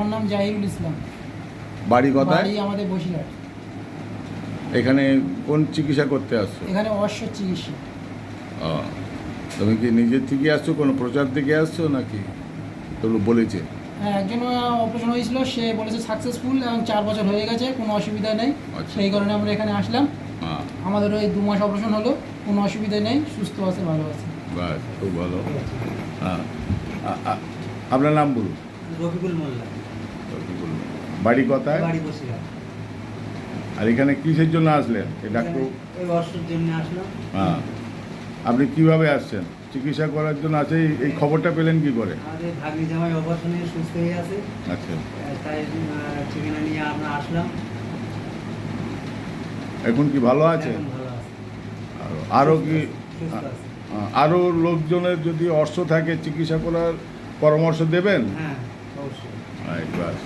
আমার নাম জাহিরুল ইসলাম। বাড়ি কোথায়? বাড়ি আমাদের বসিরহাট। এখানে কোন চিকিৎসা করতে আসছো? এখানে অশ্ব চিকিৎসা। ও, তুমি কি নিজের থেকে আসছো, কোনো প্রচার থেকে আসছো নাকি তো বলেছে? হ্যাঁ, একজন অপারেশন হয়েছিল, সে বলেছে সাকসেসফুল এবং 4 বছর হয়ে গেছে, কোনো অসুবিধা নেই। আচ্ছা। সেই কারণে আমরা এখানে আসলাম। হ্যাঁ, আমাদের ওই 2 মাস অপারেশন হলো, কোনো অসুবিধা নেই, সুস্থ আছে, ভালো আছে। বাস, খুব ভালো। হ্যাঁ, আপনার নাম বলুন। রফিকুল মোল্লা, রফিকুল। বাড়ি কোথায়? বাড়ি বসিরহাট। আর এখানে কিসের জন্য আসলেন এই ডাক্তার? এই অসুর জন্য আসলাম। হ্যাঁ, আপনি কিভাবে আসছেন? চিকিৎসা করার জন্য আছে, এই খবরটা পেলেন কি করে? আমাদের ভাগ্নি জামাই অপারেশনে সুস্থ হয়ে আছে, আচ্ছা, তাই ঠিকানা নিয়ে আমরা আসলাম। এখন কি ভালো আছে? এখন ভালো আছে, আরও কি সুস্থ আছে। আরও লোকজনের যদি অর্থ থাকে চিকিৎসা করার পরামর্শ দেবেন? হ্যাঁ, অবশ্যই। বাস।